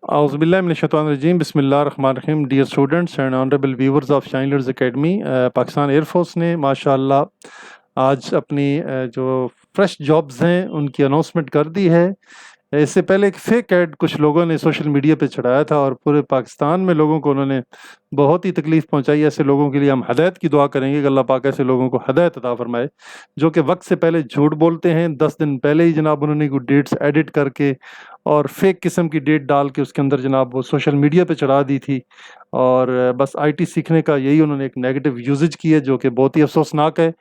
Auzubillahi बिस्मिल्लाहिर्रहमानिर्रहीम। Dear students and honourable viewers of Shine Learners Academy, Pakistan air force ने माशाअल्लाह आज अपनी जो फ्रेश जॉब्स हैं उनकी अनाउंसमेंट कर दी है। इससे पहले एक फेक ऐड कुछ लोगों ने सोशल मीडिया पे चढ़ाया था और पूरे पाकिस्तान में लोगों को उन्होंने बहुत ही तकलीफ़ पहुंचाई। ऐसे लोगों के लिए हम हदायत की दुआ करेंगे कि अल्लाह पाक ऐसे लोगों को हदायत अता फरमाए जो कि वक्त से पहले झूठ बोलते हैं। 10 दिन पहले ही जनाब उन्होंने कुछ डेट्स एडिट करके और फेक किस्म की डेट डाल के उसके अंदर जनाब वो सोशल मीडिया पे चढ़ा दी थी। और बस आईटी सीखने का यही उन्होंने एक नेगेटिव यूजेज की है जो कि बहुत ही अफसोसनाक है।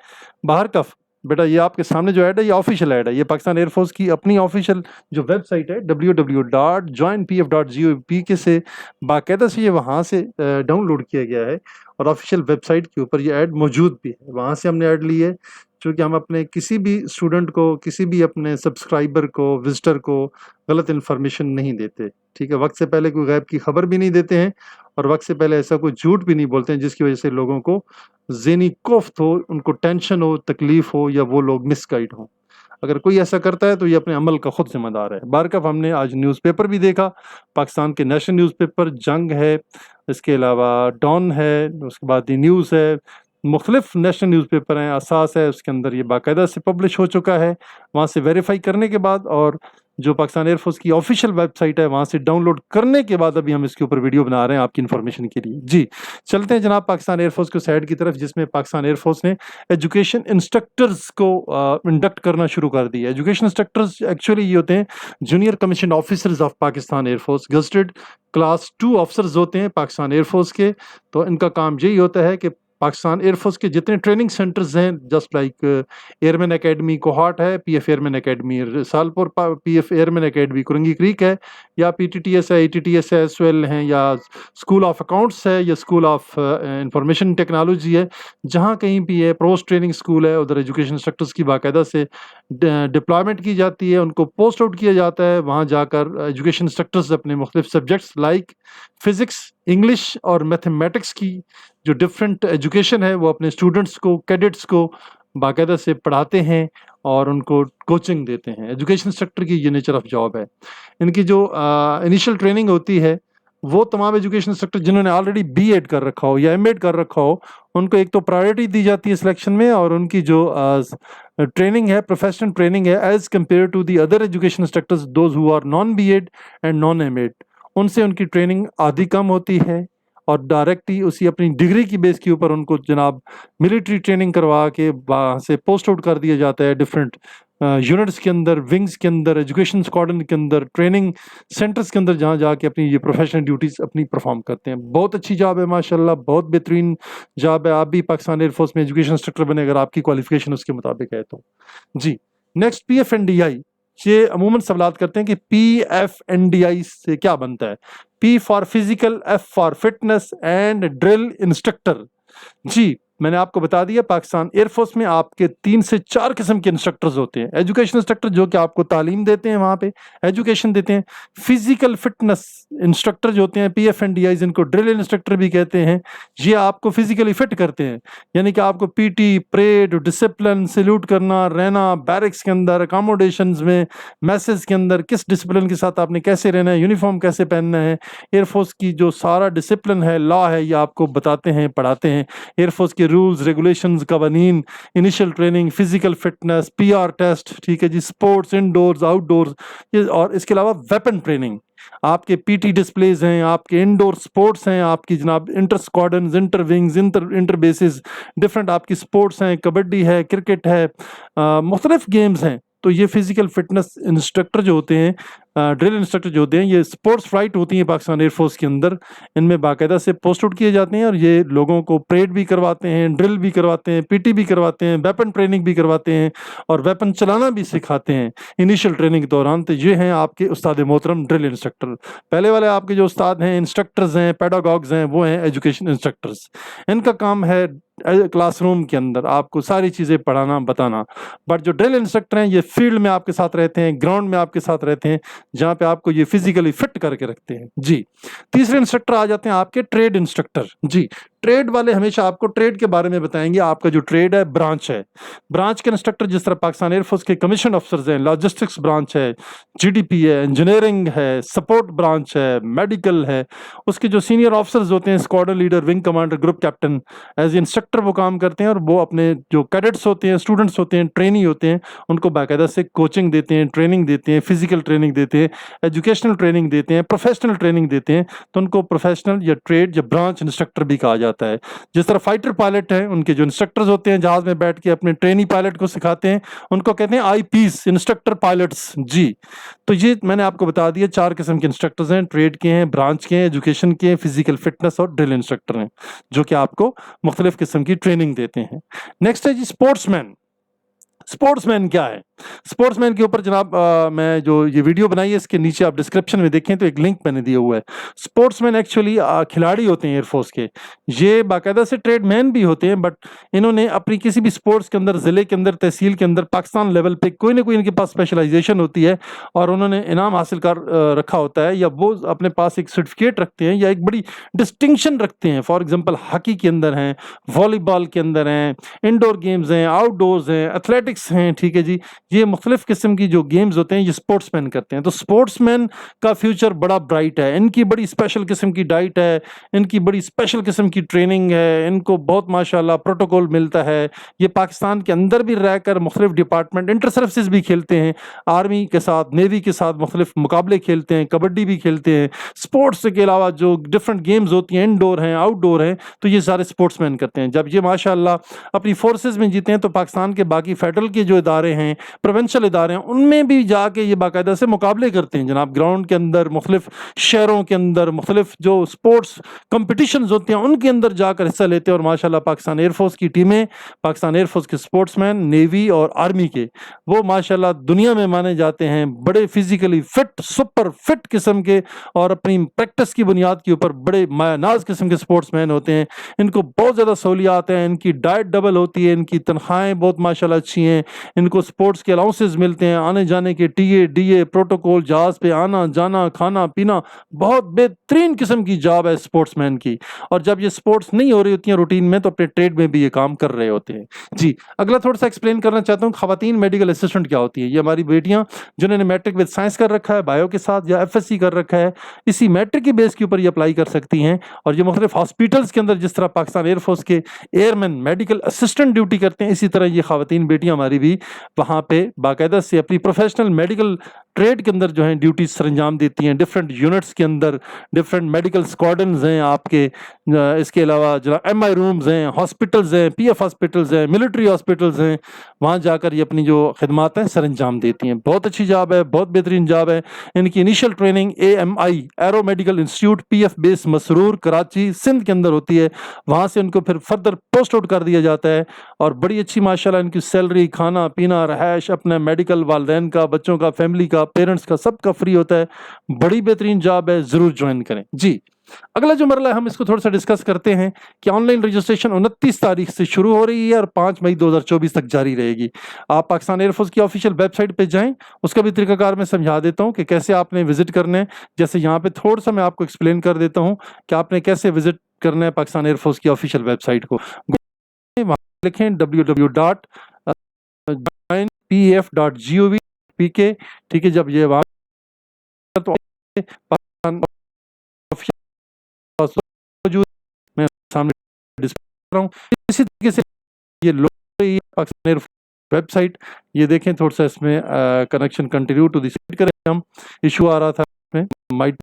बाहर कफ बेटा, ये आपके सामने जो ऐड है ये ऑफिशियल ऐड है, ये पाकिस्तान एयरफोर्स की अपनी ऑफिशियल जो वेबसाइट है www.joinpf.gov.pk से बाकायदा से ये वहाँ से डाउनलोड किया गया है और ऑफिशियल वेबसाइट के ऊपर ये ऐड मौजूद भी है। वहाँ से हमने ऐड ली है क्योंकि हम अपने किसी भी स्टूडेंट को, किसी भी अपने सब्सक्राइबर को, विजिटर को गलत इन्फॉर्मेशन नहीं देते। ठीक है, वक्त से पहले कोई गैब की खबर भी नहीं देते हैं और वक्त से पहले ऐसा कोई झूठ भी नहीं बोलते हैं जिसकी वजह से लोगों को ज़हनी कोफ्त हो, उनको टेंशन हो, तकलीफ हो या वो लोग मिसगाइड हों। अगर कोई ऐसा करता है तो ये अपने अमल का खुद जिम्मेदार है। बारकफ हमने आज न्यूज़पेपर भी देखा, पाकिस्तान के नेशनल न्यूज़पेपर जंग है, इसके अलावा डॉन है, उसके बाद दी न्यूज़ है, मुख्तलिफ नेशनल न्यूज़पेपर हैं, असास है, उसके अंदर ये बाकायदा से पब्लिश हो चुका है। वहाँ से वेरीफाई करने के बाद और जो पाकिस्तान एयरफोर्स की ऑफिशियल वेबसाइट है वहाँ से डाउनलोड करने के बाद अभी हम इसके ऊपर वीडियो बना रहे हैं आपकी इन्फॉर्मेशन के लिए। जी चलते हैं जनाब पाकिस्तान एयरफोर्स के साइड की तरफ, जिसमें पाकिस्तान एयरफोर्स ने एजुकेशन इंस्ट्रक्टर्स को इंडक्ट करना शुरू कर दिया। एजुकेशन इंस्ट्रक्टर्स एक्चुअली ये होते हैं junior commission officers of Pakistan air force, gazetted class 2 officers होते हैं पाकिस्तान एयरफोर्स के। तो इनका काम यही होता है कि पाकिस्तान एयरफोर्स के जितने ट्रेनिंग सेंटर्स हैं, just like airman academy Kohat है, PF airman academy Risalpur, PF airman academy Korangi creek है, या पीटीटीएस है, एटीटीएस है, एसओएल हैं, या स्कूल ऑफ अकाउंट्स है, या स्कूल ऑफ इंफॉर्मेशन टेक्नोलॉजी है, जहाँ कहीं भी है पोस्ट ट्रेनिंग स्कूल है, उधर एजुकेशन इंस्ट्रक्टर्स की बाकायदा से डिप्लॉयमेंट की जाती है, उनको पोस्ट आउट किया जाता है। वहाँ जाकर एजुकेशन इंस्ट्रक्टर्स अपने मुख्तलिफ सब्जेक्ट्स लाइक फिज़िक्स, इंग्लिश और मैथमेटिक्स की जो डिफरेंट एजुकेशन है वो अपने स्टूडेंट्स को, कैडेट्स को बाकायदा से पढ़ाते हैं और उनको कोचिंग देते हैं। एजुकेशन सेक्टर की ये नेचर ऑफ जॉब है। इनकी जो इनिशियल ट्रेनिंग होती है वो तमाम एजुकेशन सेक्टर जिन्होंने ऑलरेडी बीएड कर रखा हो या एमएड कर रखा हो उनको एक तो प्रायोरिटी दी जाती है सिलेक्शन में, और उनकी जो ट्रेनिंग है, प्रोफेशनल ट्रेनिंग है, as compare to the other education sectors those who are non BEd and non MEd, उनसे उनकी ट्रेनिंग आधी कम होती है और डायरेक्ट ही उसी अपनी डिग्री की बेस के ऊपर उनको जनाब मिलिट्री ट्रेनिंग करवा के वहाँ से पोस्ट आउट कर दिया जाता है डिफरेंट यूनिट्स के अंदर, विंग्स के अंदर, एजुकेशन स्क्वाड्रन के अंदर, ट्रेनिंग सेंटर्स के अंदर, जहाँ जाके अपनी ये प्रोफेशनल ड्यूटीज़ अपनी परफॉर्म करते हैं। बहुत अच्छी जॉब है माशाल्लाह, बहुत बेहतरीन जॉब है। आप भी पाकिस्तान एयरफोर्स में एजुकेशन इंस्ट्रक्टर बने अगर आपकी क्वालिफिकेशन उसके मुताबिक है तो। जी नेक्स्ट PFNDI, ये अमूमन सवाल करते हैं कि PFNDI से क्या बनता है। P for physical, F for fitness and drill instructor. जी मैंने आपको बता दिया पाकिस्तान एयरफोर्स में आपके 3 से 4 किस्म के इंस्ट्रक्टर्स होते हैं। एजुकेशन इंस्ट्रक्टर जो कि आपको तालीम देते हैं, वहाँ पे एजुकेशन देते हैं। फिजिकल फिटनेस इंस्ट्रक्टर जो होते हैं PFNDI, जिनको ड्रिल इंस्ट्रक्टर भी कहते हैं, ये आपको फिजिकली फिट करते हैं, यानी कि आपको पीटी, परेड, डिसिप्लिन, सैल्यूट करना, रहना, बैरिक्स के अंदर, अकोमोडेशंस में, मैसेज के अंदर किस डिसिप्लिन के साथ आपने कैसे रहना है, यूनिफॉर्म कैसे पहनना है, एयरफोर्स की जो सारा डिसिप्लिन है, लॉ है, ये आपको बताते हैं, पढ़ाते हैं। एयरफोर्स के रूल्स, रेगुलेशंस, कवानीन, initial training, physical fitness, PR test, ठीक है जी, स्पोर्ट्स, इंडोर्स, आउटडोर्स, और इसके अलावा वेपन ट्रेनिंग, आपके PT डिस्प्लेज हैं, आपके इंडोर स्पोर्ट्स हैं, आपकी जनाब inter squadrons, inter wings, inter bases, different आपकी स्पोर्ट्स हैं, कबड्डी है, क्रिकेट है, मुख्तलिफ गेम्स हैं। तो ये फिजिकल फिटनेस इंस्ट्रक्टर जो होते हैं, ड्रिल इंस्ट्रक्टर जो होते हैं, ये स्पोर्ट्स फ्लाइट होती है पाकिस्तान एयरफोर्स के अंदर, इनमें बाकायदा से पोस्ट आउट किए जाते हैं और ये लोगों को परेड भी करवाते हैं, ड्रिल भी करवाते हैं, PT भी करवाते हैं, वेपन ट्रेनिंग भी करवाते हैं और वेपन चलाना भी सिखाते हैं इनिशियल ट्रेनिंग के दौरान। तो ये हैं आपके उस्ताद मोहतरम ड्रिल इंस्ट्रक्टर। पहले वाले आपके जो उस्ताद हैं, इंस्ट्रक्टर्स हैं, पेडागॉग्स हैं, वो हैं एजुकेशन इंस्ट्रक्टर्स। इनका काम है क्लासरूम के अंदर आपको सारी चीज़ें पढ़ाना, बताना। बट जो ड्रिल इंस्ट्रक्टर हैं ये फील्ड में आपके साथ रहते हैं, ग्राउंड में आपके साथ रहते हैं, जहाँ पे आपको ये फिजिकली फिट करके रखते हैं। जी तीसरे इंस्ट्रक्टर आ जाते हैं आपके ट्रेड इंस्ट्रक्टर। जी ट्रेड वाले हमेशा आपको ट्रेड के बारे में बताएंगे। आपका जो ट्रेड है ब्रांच है, ब्रांच के इंस्ट्रक्टर जिस तरह पाकिस्तान एयरफोर्स के कमीशन अफसर्स हैं, लॉजिस्टिक्स ब्रांच है, जीडीपी है, इंजीनियरिंग है, सपोर्ट ब्रांच है, मेडिकल है, उसके जो सीनियर ऑफिसर्स होते हैं, squadron leader, wing commander, group captain, as instructor वो काम करते हैं और वो अपने जो कैडेट्स होते हैं, स्टूडेंट्स होते हैं, ट्रेनी होते हैं, उनको बाकायदा से कोचिंग देते हैं, ट्रेनिंग देते हैं, फिजिकल ट्रेनिंग देते हैं, एजुकेशनल ट्रेनिंग देते हैं, प्रोफेशनल ट्रेनिंग देते हैं। तो उनको प्रोफेशनल या ट्रेड या ब्रांच इंस्ट्रक्टर भी कहा जाता है। जिस तरह फाइटर पायलट हैं, उनके जो इंस्ट्रक्टर्स होते हैं जहाज में बैठ के अपने ट्रेनी पायलट को सिखाते हैं, उनको कहते हैं आईपीस, इंस्ट्रक्टर पायलट्स जी। तो ये मैंने आपको बता दिया 4 किस्म के इंस्ट्रक्टर्स हैं, ट्रेड के हैं, ब्रांच के हैं, एजुकेशन के हैं, फिजिकल फिटनेस और ड्रिल इंस्ट्रक्टर हैं, जो कि आपको मुख्तलिफ किस्म की ट्रेनिंग देते हैं। नेक्स्ट है जी स्पोर्ट्समैन। स्पोर्ट्समैन क्या है? स्पोर्ट्समैन के ऊपर जनाब मैं जो ये वीडियो बनाई है इसके नीचे आप डिस्क्रिप्शन में देखें तो एक लिंक मैंने दिया हुआ है। स्पोर्ट्समैन एक्चुअली खिलाड़ी होते हैं एयरफोर्स के, ये बाकायदा से ट्रेडमैन भी होते हैं, बट इन्होंने अपनी किसी भी स्पोर्ट्स के अंदर, ज़िले के अंदर, तहसील के अंदर, पाकिस्तान लेवल पे कोई ना कोई इनके पास स्पेशलाइजेशन होती है और उन्होंने इनाम हासिल कर रखा होता है, या वो अपने पास एक सर्टिफिकेट रखते हैं या एक बड़ी डिस्टिंक्शन रखते हैं। फॉर एग्जाम्पल हॉकी के अंदर हैं, वॉलीबॉल के अंदर हैं, इंडोर गेम्स हैं, आउटडोर्स हैं, एथलेटिक्स हैं, ठीक है जी। ये मुख्तलिफ किस्म की जो गेम्स होते हैं ये स्पोर्ट्समैन करते हैं। तो स्पोर्ट्समैन का फ्यूचर बड़ा ब्राइट है। इनकी बड़ी स्पेशल किस्म की डाइट है, इनकी बड़ी स्पेशल किस्म की ट्रेनिंग है, इनको बहुत माशाल्लाह प्रोटोकॉल मिलता है। ये पाकिस्तान के अंदर भी रहकर मुख्तलिफ डिपार्टमेंट, इंटर सर्विसेज भी खेलते हैं, आर्मी के साथ, नेवी के साथ मुख्तलिफ मुकाबले खेलते हैं, कबड्डी भी खेलते हैं। स्पोर्ट्स के अलावा जो डिफरेंट गेम्स होती हैं, इंडोर हैं, आउटडोर हैं, तो ये सारे स्पोर्ट्समैन करते हैं। जब ये माशाल्लाह अपनी फोर्सेज में जीते हैं तो पाकिस्तान के बाकी फेडरल के जो इदारे हैं, प्रोविंशियल इदारे हैं, उनमें भी जाके ये बाकायदा से मुकाबले करते हैं जनाब। ग्राउंड के अंदर, मुख्तलिफ शहरों के अंदर, मुख्तलिफ जो स्पोर्ट्स कॉम्पिटिशन्स होती हैं उनके अंदर जाकर हिस्सा लेते हैं। और माशाल्लाह पाकिस्तान एयरफोर्स की टीमें, पाकिस्तान एयरफोर्स के स्पोर्ट्समैन, नेवी और आर्मी के, वो माशाल्लाह दुनिया में माने जाते हैं बड़े फिजिकली फिट, सुपर फिट किस्म के, और अपनी प्रैक्टिस की बुनियाद के ऊपर बड़े मायनाज किस्म के स्पोर्ट्समैन होते हैं। इनको बहुत ज़्यादा सहूलियात हैं, इनकी डाइट डबल होती है, इनकी तनख्वाहें बहुत माशाल्लाह अच्छी हैं, इनको स्पोर्ट्स के अलाउंसेस मिलते हैं, आने जाने के टीए डीए प्रोटोकॉल, जहाज पे आना जाना, खाना पीना, बहुत बेहतरीन किस्म की जॉब है स्पोर्ट्समैन की। और जब ये स्पोर्ट्स नहीं हो रही होती हैं रूटीन में तो अपने ट्रेड में भी ये काम कर रहे होते हैं जी। अगला थोड़ा सा एक्सप्लेन करना चाहता हूँ, खवातीन मेडिकल असिस्टेंट क्या होती है। ये हमारी बेटियां जिन्होंने मैट्रिक विद साइंस कर रखा है, बायो के साथ, या एफएससी कर रखा है, इसी मैट्रिक की बेस के ऊपर ये अप्लाई कर सकती हैं। और ये मुख्तलिफ हॉस्पिटल्स के अंदर जिस तरह पाकिस्तान एयरफोर्स के एयरमैन मेडिकल असिस्टेंट ड्यूटी करते हैं, इसी तरह ये खवातीन बेटियां हमारी भी वहाँ पे बाकायदा से अपनी प्रोफेशनल मेडिकल ट्रेड के अंदर जो है ड्यूटीज सरंजाम देती हैं। डिफरेंट यूनिट्स के अंदर डिफरेंट मेडिकल स्क्वाड्रन्स हैं आपके, इसके अलावा जो एमआई रूम्स हैं, हॉस्पिटल्स हैं, पीएफ हॉस्पिटल्स हैं, मिलिट्री हॉस्पिटल्स हैं, वहाँ जाकर ये अपनी जो खिदमात हैं सरंजाम देती हैं। बहुत अच्छी जॉब है, बहुत बेहतरीन जॉब है। इनकी initial training AMI aero medical institute PF base Masroor Karachi Sindh के अंदर होती है। वहाँ से उनको फिर फर्दर पोस्ट आउट कर दिया जाता है और बड़ी अच्छी माशाल्लाह इनकी सैलरी, खाना पीना, रहायश, अपना मेडिकल, वालिदैन का, बच्चों का, फैमिली का, पेरेंट्स का, सबका फ्री होता है। बड़ी बेहतरीन जॉब है, ज़रूर ज्वाइन करें जी। अगला जो मरला है हम इसको थोड़ा सा डिस्कस करते हैं कि ऑनलाइन रजिस्ट्रेशन 29 तारीख से शुरू हो रही है और 5 मई 2024 तक जारी रहेगी। आप पाकिस्तान एयरफोर्स की ऑफिशियल वेबसाइट पे जाएं, उसका भी तरीकाकार मैं समझा देता हूं कि कैसे आपने विजिट करना है। जैसे यहाँ पे थोड़ा सा मैं आपको एक्सप्लेन कर देता हूँ कि आपने कैसे विजिट करना है पाकिस्तान एयरफोर्स की ऑफिशियल वेबसाइट को। वहाँ लिखें www.joinpf.gov.pk, ठीक है। जब ये वहाँ तो मैं सामने डिस्प्ले कर रहा हूँ। इसी तरीके से ये पाकिस्तान वेबसाइट, ये देखें थोड़ा सा इसमें connection continue to the site करें, हम इशू आ रहा था इसमें, माइट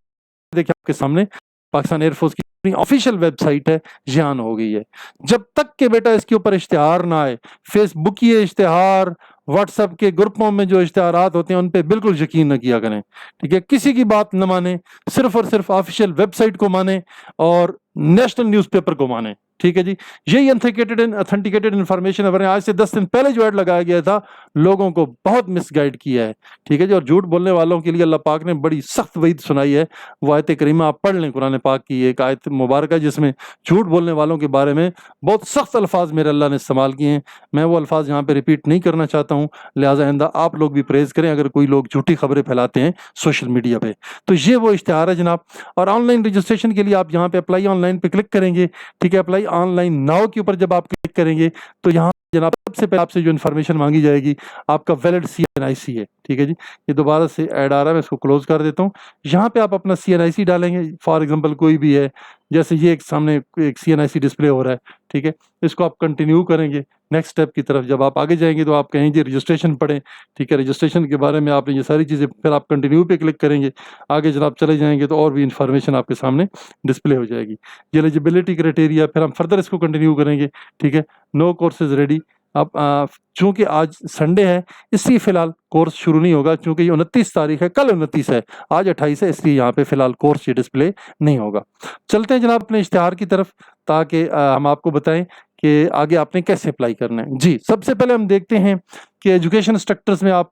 देखिए आपके सामने पाकिस्तान एयरफोर्स की अपनी ऑफिशियल वेबसाइट है, ये ऑन हो गई है। जब तक के बेटा इसके ऊपर इश्तिहार ना आए, फेसबुक की इश्तिहार, व्हाट्सएप के ग्रुपों में जो इश्तिहारात होते हैं उन पे बिल्कुल यकीन न किया करें, ठीक है। किसी की बात न माने, सिर्फ और सिर्फ ऑफिशियल वेबसाइट को माने और नेशनल न्यूज़पेपर को माने, ठीक है जी। यही ऑथेंटिकेटेड इन्फॉर्मेशन है। आज से 10 दिन पहले जो ऐड लगाया गया था लोगों को बहुत मिसगाइड किया है, ठीक है जी। और झूठ बोलने वालों के लिए अल्लाह पाक ने बड़ी सख्त वईद सुनाई है। वो आयत करीमा आप पढ़ लें, कुरान पाक की एक आयत मुबारक है जिसमें झूठ बोलने वालों के बारे में बहुत सख्त अल्फाज मेरे अल्लाह ने इस्तेमाल किए हैं। मैं वो अल्फाज यहाँ पे रिपीट नहीं करना चाहता हूँ, लिहाजा आइंदा आप लोग भी परहेज करें अगर कोई लोग झूठी खबरें फैलाते हैं सोशल मीडिया पे। तो ये वो इश्तिहार है जनाब। और ऑनलाइन रजिस्ट्रेशन के लिए आप यहाँ पे अप्लाई ऑनलाइन पे क्लिक करेंगे, ठीक है। अप्लाई अप्लाई ऑनलाइन नाउ के ऊपर जब आप क्लिक करेंगे तो यहाँ जनाब सबसे पहले आपसे जो इन्फॉर्मेशन मांगी जाएगी आपका वैलिड CNIC है। ठीक है जी, ये दोबारा से ऐड आ रहा है, मैं इसको क्लोज कर देता हूँ। यहाँ पे आप अपना CNIC डालेंगे, फॉर एग्जांपल कोई भी है, जैसे ये एक सामने एक CNIC डिस्प्ले हो रहा है। ठीक है, इसको आप कंटिन्यू करेंगे। नेक्स्ट स्टेप की तरफ जब आप आगे जाएंगे तो आप कहेंगे रजिस्ट्रेशन पढ़ें। ठीक है, रजिस्ट्रेशन के बारे में आपने ये सारी चीज़ें, फिर आप कंटिन्यू पे क्लिक करेंगे। आगे जब आप चले जाएंगे तो और भी इन्फॉर्मेशन आपके सामने डिस्प्ले हो जाएगी। ये एलिजिबिलिटी क्राइटेरिया, फिर हम फर्दर इसको कंटिन्यू करेंगे। ठीक है, नो कोर्सेज रेडी। अब चूंकि आज संडे है इसलिए फिलहाल कोर्स शुरू नहीं होगा, क्योंकि ये 29 तारीख है, कल 29 है, आज 28 है, इसलिए यहाँ पे फिलहाल कोर्स ये डिस्प्ले नहीं होगा। चलते हैं जनाब अपने इश्तिहार की तरफ, ताकि हम आपको बताएं कि आगे आपने कैसे अप्लाई करना है। जी, सबसे पहले हम देखते हैं कि एजुकेशन इंस्ट्रक्टर्स में आप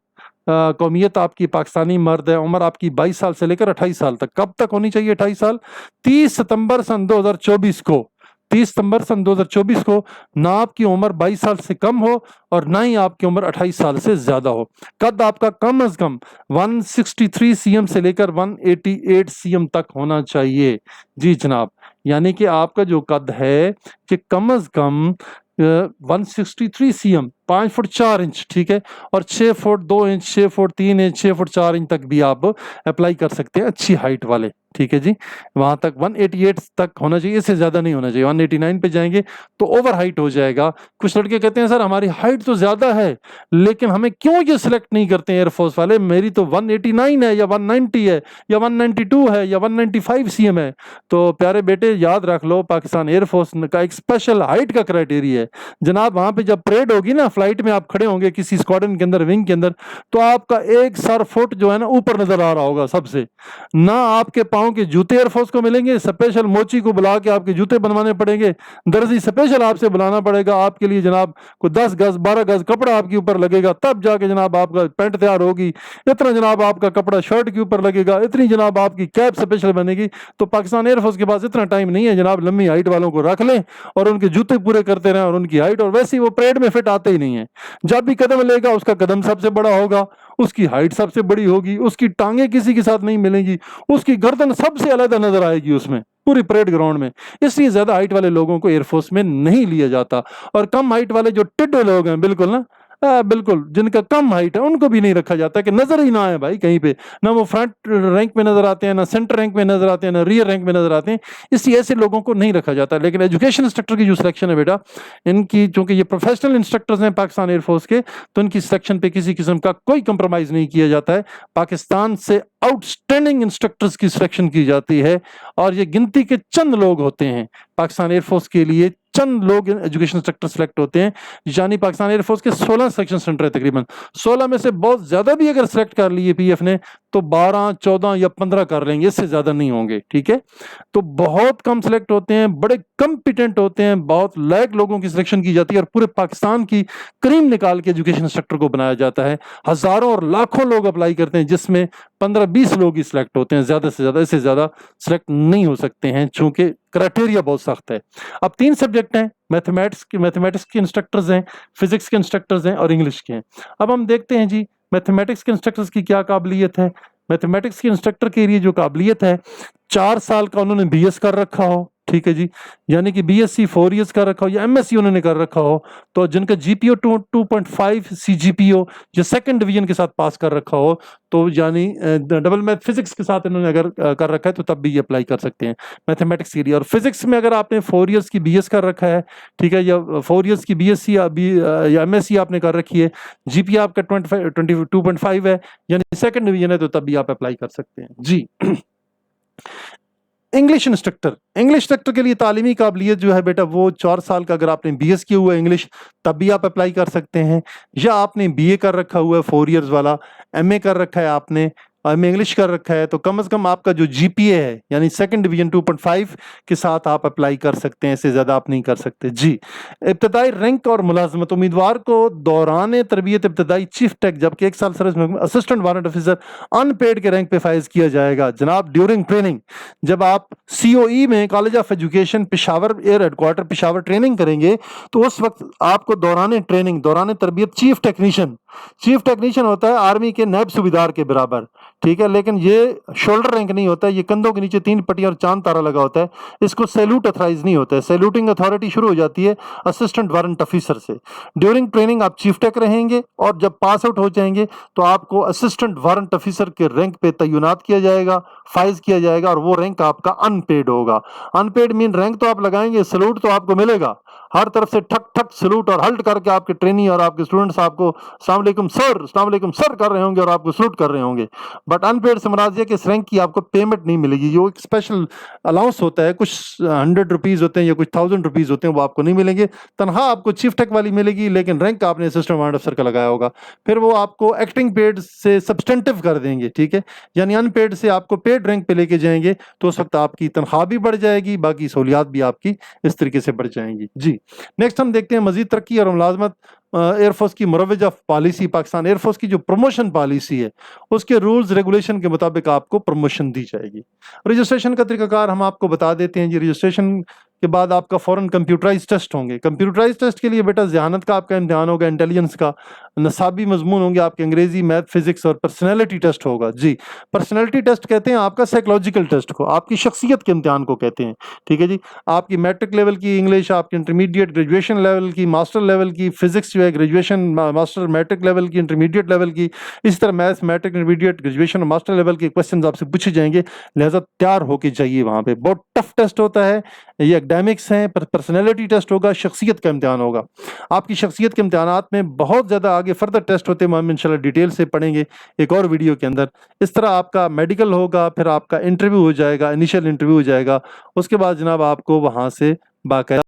कौमियत आपकी पाकिस्तानी मर्द है, उम्र आपकी 22 साल से लेकर 28 साल तक। कब तक होनी चाहिए 28 साल? 30 सितंबर सन 2024 को, 30 सितंबर सन 2024 को ना आपकी उम्र 22 साल से कम हो और ना ही आपकी उम्र 28 साल से ज्यादा हो। कद आपका कम अज कम 163 cm से लेकर 188 cm तक होना चाहिए। जी जनाब, यानी कि आपका जो कद है कि कम अज कम 163 cm, 5 फुट 4 इंच। ठीक है, और 6 foot 2 inch, 6 foot 3 inch, 6 foot 4 inch तक भी आप अप्लाई कर सकते हैं, अच्छी हाइट वाले। ठीक है जी, वहां तक 188 तक होना चाहिए, इससे ज्यादा नहीं होना चाहिए। 189 पे जाएंगे तो ओवर हाइट हो जाएगा। कुछ लड़के कहते हैं सर हमारी हाइट तो ज्यादा है, लेकिन हमें क्यों ये सिलेक्ट नहीं करते एयरफोर्स वाले? मेरी तो 189 है या 190 है या 192 है या 195 cm है। तो प्यारे बेटे याद रख लो, पाकिस्तान एयरफोर्स का एक स्पेशल हाइट का क्राइटेरिया है जनाब। वहां पे जब परेड होगी ना, फ्लाइट में आप खड़े होंगे किसी स्क्वाड्रन के अंदर, विंग के अंदर, तो आपका एक सर फुट जो है ना ऊपर नजर आ रहा होगा सबसे। ना आपके पाँव के जूते एयरफोर्स को मिलेंगे, स्पेशल मोची को बुला के आपके जूते बनवाने पड़ेंगे, दर्जी स्पेशल आपसे बुलाना पड़ेगा आपके लिए जनाब। कोई 10 गज 12 गज कपड़ा आपके ऊपर लगेगा, तब जाके जनाब आपका पैंट तैयार होगी। इतना जनाब आपका कपड़ा शर्ट के ऊपर लगेगा, इतनी जनाब आपकी कैप स्पेशल बनेगी। तो पाकिस्तान एयरफोर्स के पास इतना टाइम नहीं है जनाब, लंबी हाइट वालों को रख लें और उनके जूते पूरे करते रहें और उनकी हाइट, और वैसे ही वो परेड में फिट आते ही नहीं है। जब भी कदम लेगा उसका कदम सबसे बड़ा होगा, उसकी हाइट सबसे बड़ी होगी, उसकी टांगे किसी के साथ नहीं मिलेंगी, उसकी गर्दन सबसे अलग नजर आएगी उसमें पूरी परेड ग्राउंड में। इसलिए ज्यादा हाइट वाले लोगों को एयरफोर्स में नहीं लिया जाता। और कम हाइट वाले जो टिड्डे लोग हैं, बिल्कुल ना, बिल्कुल जिनका कम हाइट है, उनको भी नहीं रखा जाता, कि नजर ही ना आए भाई कहीं पे, ना वो फ्रंट रैंक में नजर आते हैं, ना सेंटर रैंक में नजर आते हैं, ना रियर रैंक में नजर आते हैं। इसलिए ऐसे लोगों को नहीं रखा जाता। लेकिन एजुकेशन इंस्ट्रक्टर की जो सिलेक्शन है बेटा, इनकी चूंकि ये प्रोफेशनल इंस्ट्रक्टर्स हैं पाकिस्तान एयरफोर्स के, तो इनकी सिलेक्शन पे किसी किस्म का कोई कंप्रोमाइज नहीं किया जाता है। पाकिस्तान से आउटस्टैंडिंग इंस्ट्रक्टर्स की सिलेक्शन की जाती है, और ये गिनती के चंद लोग होते हैं पाकिस्तान एयरफोर्स के लिए, चंद लोग एजुकेशन सेक्टर सिलेक्ट होते हैं। यानी पाकिस्तान एयरफोर्स के 16 सिलेक्शन सेंटर है तकरीबन। 16 में से बहुत ज्यादा भी अगर सिलेक्ट कर लिए पीएफ ने तो 12, 14 या 15 कर लेंगे, इससे ज्यादा नहीं होंगे। ठीक है, तो बहुत कम सिलेक्ट होते हैं, बड़े कॉम्पिटेंट होते हैं, बहुत लायक लोगों की सिलेक्शन की जाती है और पूरे पाकिस्तान की क्रीम निकाल के एजुकेशन सेक्टर को बनाया जाता है। हजारों और लाखों लोग अप्लाई करते हैं, जिसमें 15-20 लोग ही सिलेक्ट होते हैं, ज्यादा से ज्यादा, इससे ज्यादा सिलेक्ट नहीं हो सकते हैं, चूंकि क्राइटेरिया बहुत सख्त है। अब 3 सब्जेक्ट हैं, मैथमेटिक्स के इंस्ट्रक्टर्स हैं, फिजिक्स के इंस्ट्रक्टर्स हैं और इंग्लिश के हैं। अब हम देखते हैं जी मैथमेटिक्स के इंस्ट्रक्टर्स की क्या काबिलियत है। मैथमेटिक्स के इंस्ट्रक्टर के लिए जो काबिलियत है, 4 साल का उन्होंने बीएस कर रखा हो। ठीक है जी, यानी कि बीएससी 4 इयर्स का रखा हो या एमएससी उन्होंने कर रखा हो, तो जिनका जीपीओ 2.5 सीजीपीओ या सेकंड डिवीजन के साथ पास कर रखा हो, तो यानी डबल मैथ फिजिक्स के साथ इन्होंने अगर कर रखा है तो तब भी ये अप्लाई कर सकते हैं मैथमेटिक्स के लिए। और फिजिक्स में अगर आपने 4 इयर्स की बीएस कर रखा है, ठीक है, या 4 इयर्स की बीएससी या एमएससी आपने कर रखी है, जीपीए आपका 22.5 है, यानी सेकंड डिवीजन है, तो तब भी आप अप्लाई कर सकते हैं जी। इंग्लिश इंस्ट्रक्टर के लिए तालीमी काबिलियत जो है बेटा, वो 4 साल का अगर आपने बीएस किया हुआ है इंग्लिश, तब भी आप अप्लाई कर सकते हैं। या आपने बीए कर रखा हुआ है 4 इयर्स वाला, एमए कर रखा है आपने, एमए इंग्लिश कर रखा है, तो कम से कम आपका जो जीपीए है यानी सेकंड डिवीजन 2.5 के साथ आप अप्लाई कर सकते हैं, इससे ज्यादा आप नहीं कर सकते जी। इब्तदाई रैंक और मुलाजमत, उम्मीदवार को दौरान तरबियत इब्तदाई चीफ टेक जबकि 1 साल सर्विस में असिस्टेंट वारंट ऑफिसर अनपेड के रैंक पे फाइज किया जाएगा जनाब। ड्यूरिंग ट्रेनिंग, जब आप सीओई में college of education Peshawar air headquarter Peshawar training करेंगे, तो उस वक्त आपको दौरान ट्रेनिंग, दौरान तरबियत चीफ टेक्नीशियन होता है आर्मी के नायब सूबेदार के बराबर। ठीक है, लेकिन ये शोल्डर रैंक नहीं होता है, ये कंधों के नीचे 3 पट्टियां और चांद तारा लगा होता है, इसको सैल्यूट अथराइज नहीं होता है। सैल्यूटिंग अथॉरिटी शुरू हो जाती है असिस्टेंट वारंट ऑफिसर से। ड्यूरिंग ट्रेनिंग आप चीफ टेक रहेंगे और जब पास आउट हो जाएंगे तो आपको असिस्टेंट वारंट ऑफिसर के रैंक पे तैनात किया जाएगा, फाइज किया जाएगा, और वो रैंक आपका अनपेड होगा। अनपेड मीन रैंक तो आप लगाएंगे, सैल्यूट तो आपको मिलेगा, हर तरफ से ठक ठक सैल्यूट और हल्ट करके आपके ट्रेनी और आपके स्टूडेंट्स आपको अस्सलाम वालेकुम सर कर रहे होंगे और आपको सैल्यूट कर रहे होंगे। बट अनपेड से मुराद है कि इस रैंक की आपको पेमेंट नहीं मिलेगी। जो एक स्पेशल अलाउंस होता है, कुछ 100 रुपीज होते हैं या कुछ 1000 रुपीज होते हैं, वो आपको नहीं मिलेंगे। तनख्वाह आपको चीफ टेक वाली मिलेगी, लेकिन रैंक आपने असिस्टेंट वारंट अफसर का लगाया होगा। फिर वो आपको एक्टिंग पेड से सब्सटेंटिव कर देंगे, ठीक है, यानी अनपेड से आपको पेड रैंक पे लेके जाएंगे, तो उस वक्त आपकी तनख्वाह भी बढ़ जाएगी, बाकी सहूलियात भी आपकी इस तरीके से बढ़ जाएंगी। जी, नेक्स्ट हम देखते हैं मजीद तरक्की और मुलाजमत। एयरफोर्स की मुरव्वज ऑफ पॉलिसी, पाकिस्तान एयरफोर्स की जो प्रमोशन पॉलिसी है उसके रूल्स रेगुलेशन के मुताबिक आपको प्रमोशन दी जाएगी। रजिस्ट्रेशन का तरीकाकार हम आपको बता देते हैं जी। रजिस्ट्रेशन के बाद आपका फौरन कंप्यूटराइज टेस्ट होंगे। कंप्यूटराइज टेस्ट के लिए बेटा जहानत का आपका इम्तिहान होगा, इंटेलिजेंस का, नसाबी मजमून होंगे आपके, अंग्रेजी, मैथ, फिजिक्स, और पर्सनैलिटी टेस्ट होगा। जी, पर्सनैलिटी टेस्ट कहते हैं आपका साइकोलॉजिकल टेस्ट को, आपकी शख्सियत के इम्तिहान को कहते हैं, ठीक है जी। आपकी मैट्रिक लेवल की इंग्लिश, आपकी इंटरमीडिएट ग्रेजुएशन लेवल की, मास्टर लेवल की, फिजिक्स जो है ग्रेजुएशन मास्टर मैट्रिक लेवल की, इंटरमीडिएट लेवल की, इस तरह मैथ्स मैट्रिक इंटरमीडिएट ग्रेजुएशन और मास्टर लेवल के क्वेश्चन आपसे पूछे जाएंगे, लिहाजा तैयार होके चाहिए। वहां पे बहुत टफ टेस्ट होता है, ये एकेडमिक्स हैं, पर्सनैलिटी टेस्ट होगा, शख्सियत का इम्तिहान होगा। आपकी शख्सियत के इम्तिहानात में बहुत ज़्यादा आगे फर्दर टेस्ट होते हैं, हम इंशाल्लाह डिटेल से पढ़ेंगे एक और वीडियो के अंदर। इस तरह आपका मेडिकल होगा, फिर आपका इंटरव्यू हो जाएगा, इनिशियल इंटरव्यू हो जाएगा, उसके बाद जनाब आपको वहाँ से बाकायदा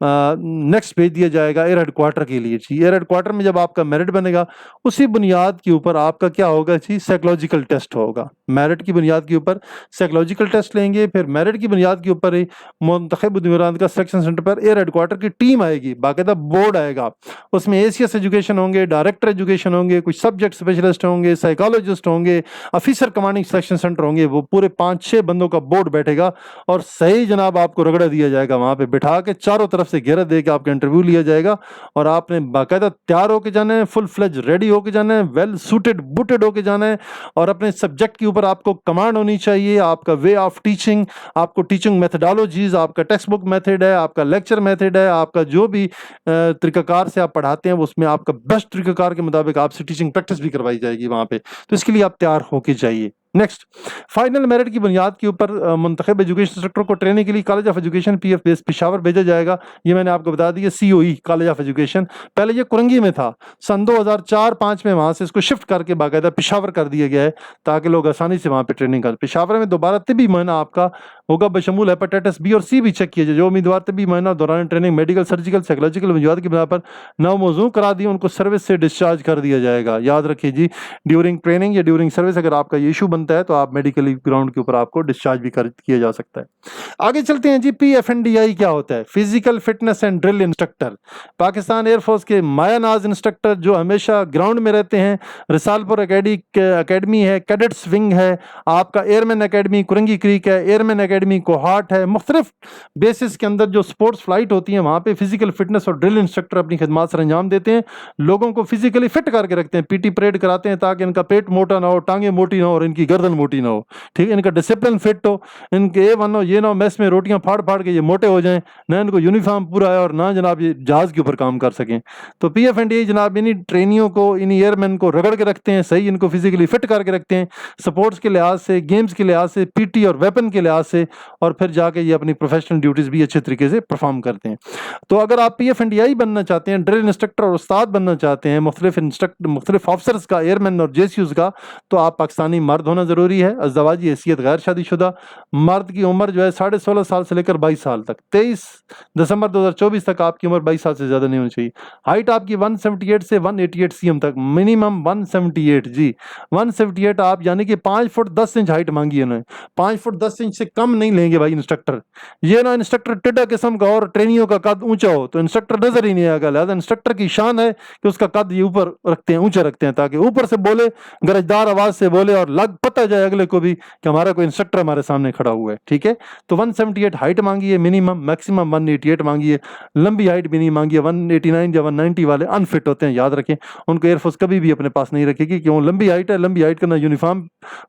नेक्स्ट भेज दिया जाएगा एयर हेडक्वार्टर के लिए। जी, एयर हेडक्वार्टर में जब आपका मेरिट बनेगा, उसी बुनियाद के ऊपर आपका क्या होगा जी, साइकोलॉजिकल टेस्ट होगा। मेरिट की बुनियाद के ऊपर साइकोलॉजिकल टेस्ट लेंगे, फिर मेरिट की बुनियाद के ऊपर ही मुंतखब उम्मीदवार का सिलेक्शन सेंटर पर एयर हेडक्वार्टर की टीम आएगी, बाकायदा बोर्ड आएगा, उसमें एसीएस एजुकेशन होंगे, डायरेक्टर एजुकेशन होंगे, कुछ सब्जेक्ट स्पेशलिस्ट होंगे, साइकोलॉजिस्ट होंगे, ऑफिसर कमांडिंग सिलेक्शन सेंटर होंगे, वो पूरे 5-6 बंदों का बोर्ड बैठेगा और सही जनाब आपको रगड़ा दिया जाएगा, वहां पे बिठा के चारों तरफ से घेरा दे के आपका इंटरव्यू लिया जाएगा और आपने बाकायदा तैयार होके जाना है, फुल फ्लेज रेडी होके जाना है, वेल सूटेड बूटेड होके जाना है, और अपने सब्जेक्ट के ऊपर आपको कमांड होनी चाहिए, आपका वे ऑफ टीचिंग, आपको टीचिंग मेथडोलॉजीज, आपका टेक्स्ट बुक मेथड है, आपका लेक्चर मेथड है, आपका जो भी तरीकाकार से आप पढ़ाते हैं उसमें आपका बेस्ट तरीकाकार के मुताबिक आपसे टीचिंग प्रैक्टिस भी करवाई जाएगी वहां पे, तो इसके लिए आप तैयार होके जाइए। नेक्स्ट, फाइनल मेरिट की बुनियाद के ऊपर मुंतखब एजुकेशन सेक्टर को ट्रेनिंग के लिए college of education PF base Peshawar भेजा जाएगा। ये मैंने आपको बता दिया, सीओई कॉलेज ऑफ एजुकेशन, पहले ये कुरंगी में था, सन 2004-5 में वहां से इसको शिफ्ट करके बाकायदा पेशावर कर दिया गया है ताकि लोग आसानी से वहां पे ट्रेनिंग कर। पेशावर में दोबारा तिबी महीना आपका होगा बशमूल हेपेटाइटिस बी और सी भी चेक किया जाए। जो उम्मीदवार तिबी महीना दौरान ट्रेनिंग मेडिकल, सर्जिकल, साइकोलॉजिकल वजूहत की बिना पर नौ मौजू करा दिए, उनको सर्विस से डिस्चार्ज कर दिया जाएगा। याद रखिए जी, ड्यूरिंग ट्रेनिंग या ड्यूरिंग सर्विस अगर आपका ये इशू बनता है तो आप मेडिकली ग्राउंड के ऊपर आपको डिस्चार्ज भी किया जा सकता है। आगे चलते हैं जी, PFNDI क्या होता है? Physical fitness and drill instructor. Pakistan air force के मायानाज इंस्ट्रक्टर जो हमेशा ग्राउंड में रहते हैं। रिसालपुर अकेडमी है, कैडेट्स विंग है, आपका एयरमैन अकेडमी कुरंगी क्रीक है, एयरमैन अकेडमी कोहाट है। मुख्तलिफ बेसिस के अंदर जो स्पोर्ट्स फ्लाइट होती है वहाँ पे फिजिकल फिटनेस और ड्रिल इंस्ट्रक्टर अपनी खिदमत सर अंजाम देते हैं, लोगों को फिजिकली फिट करके रखते हैं, PT परेड कराते हैं ताकि इनका पेट मोटा ना हो, टांगे मोटी ना हो और इनकी गर्दन मोटी ना हो, ठीक है, इनका डिसिप्लिन फिट हो, इनके A1 हो, ये ना मैस में रोटियां फाड़ फाड़ के ये मोटे हो जाएं, ना इनको यूनिफॉर्म पूरा है और ना जनाब ये जहाज के ऊपर काम कर सकें। तो PFNDI जनाब इन्हीं ट्रेनियों को, इन्हीं एयरमैन को रगड़ के रखते हैं, सही इनको फिजिकली फिट करके रखते हैं, सपोर्ट्स के लिहाज से, गेम्स के लिहाज से, PT और वेपन के लिहाज से, और फिर जाके ये अपनी प्रोफेशनल ड्यूटीज भी अच्छे तरीके से परफॉर्म करते हैं। तो अगर आप PFNDI बनना चाहते हैं, ड्रिल इंस्ट्रक्टर और उस्ताद बनना चाहते हैं, मुख्तलिफ ऑफिसर्स का, एयरमैन और JCUs का, तो आप पाकिस्तानी मर्द होना जरूरी है, अज़दवाजी हैसियत, गैर शादीशुदा। मर्द की उम्र जो है 16.5 साल से लेकर 22 साल तक, 23 दिसंबर 2024 तक आपकी उम्र 22 साल से ज्यादा नहीं होनी चाहिए। हाइट आपकी 178 से 188 cm तक, मिनिमम 178 जी, 178 आप, यानी कि 5 फुट 10 इंच हाइट मांगी उन्होंने, 5 फुट 10 इंच से कम नहीं लेंगे भाई इंस्ट्रक्टर। ये ना इंस्ट्रक्टर टिड्डा किस्म का और ट्रेनियों का कद ऊंचा हो तो इंस्ट्रक्टर नजर ही नहीं आएगा। लिहाजा इंस्ट्रक्टर की शान है कि उसका कद ये ऊपर रखते हैं, ऊंचा रखते हैं, ताकि ऊपर से बोले, गरजदार आवाज से बोले और लगभग पता जाए अगले को भी कि हमारा कोई इंस्ट्रक्टर हमारे सामने खड़ा हुआ है। ठीक है, तो 178 हाइट मांगी है मिनिमम, मैक्सिमम 188 मांगी है। लंबी हाइट भी नहीं मांगी है। 189 या 190 वाले अनफिट होते हैं, याद रखें। उनको एयरफोर्स कभी भी अपने पास नहीं रखेगी, क्यों? लंबी हाइट है, लंबी हाइट का ना यूनिफॉर्म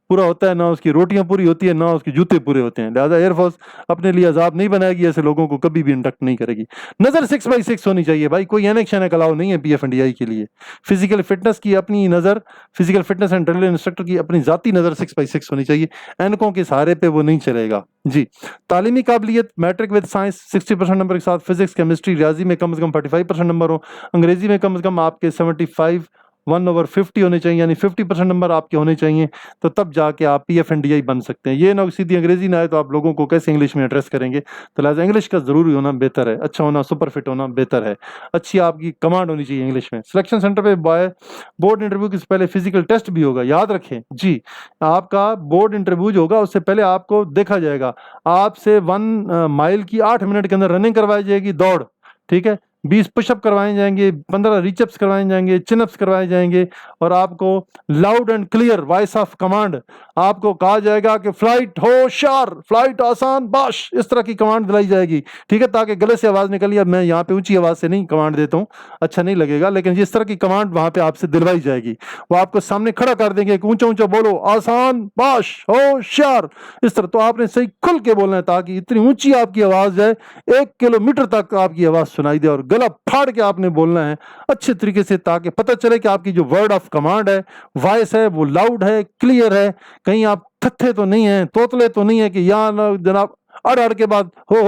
पूरा होता है, ना उसकी रोटियां पूरी होती है, ना उसके जूते पूरे होते हैं। लिहाजा एयरफोर्स अपने लिए अजाब नहीं बनाएगी, ऐसे लोगों को कभी भी इंडक्ट नहीं करेगी। नजर 6x6 होनी चाहिए भाई, कोई एनेक शैनेक अलाउ नहीं है PFNDI के लिए। फिजिकल फिटनेस की अपनी नजर, physical fitness and drill instructor की अपनी जाती नजर 6x6 होनी चाहिए। एनकों के सहारे पे वो नहीं चलेगा जी। तालीमी काबिलियत मैट्रिक विद साइंस 60% नंबर के साथ, फिजिक्स केमिस्ट्री रियाजी में कम से कम 45% नंबर हो, अंग्रेजी में कम से कम आपके 75 1/50 होने चाहिए, यानी 50% नंबर आपके होने चाहिए, तो तब जाके आप PFNDI बन सकते हैं। ये ना सीधी अंग्रेजी ना आए तो आप लोगों को कैसे इंग्लिश में एड्रेस करेंगे, तो लिहाजा इंग्लिश का जरूरी होना बेहतर है, अच्छा होना, सुपर फिट होना बेहतर है, अच्छी आपकी कमांड होनी चाहिए इंग्लिश में। सिलेक्शन सेंटर पे बोर्ड इंटरव्यू के पहले फिजिकल टेस्ट भी होगा, याद रखें जी। आपका बोर्ड इंटरव्यू जो होगा उससे पहले आपको देखा जाएगा, आपसे 1 माइल की 8 मिनट के अंदर रनिंग करवाई जाएगी, दौड़, ठीक है, 20 पुशअप करवाए जाएंगे, 15 रीचअप्स करवाए जाएंगे, चिनअप्स करवाए जाएंगे, और आपको loud and clear voice of command आपको कहा जाएगा कि फ्लाइट होशियार, फ्लाइट आसान, बाश, इस तरह की कमांड दिलाई जाएगी। ठीक है, ताकि गले से आवाज निकली। अब मैं यहाँ पे ऊंची आवाज से नहीं कमांड देता हूँ, अच्छा नहीं लगेगा, लेकिन जिस तरह की कमांड वहां पे आपसे दिलवाई जाएगी, वो आपको सामने खड़ा कर देंगे कि ऊंचा ऊंचा बोलो, आसान, बाश, होशियार, इस तरह। तो आपने सही खुल के बोलना है ताकि इतनी ऊंची आपकी आवाज है, 1 किलोमीटर तक आपकी आवाज सुनाई दे, और गला फाड़ के आपने बोलना है अच्छे तरीके से, ताकि पता चले कि आपकी जो वर्ड ऑफ कमांड है, वॉइस है, वो लाउड है, क्लियर है। कहीं आप थत्थे तो नहीं है, तोतले तो नहीं है कि यहाँ जनाब अड़ अड़ के बाद हो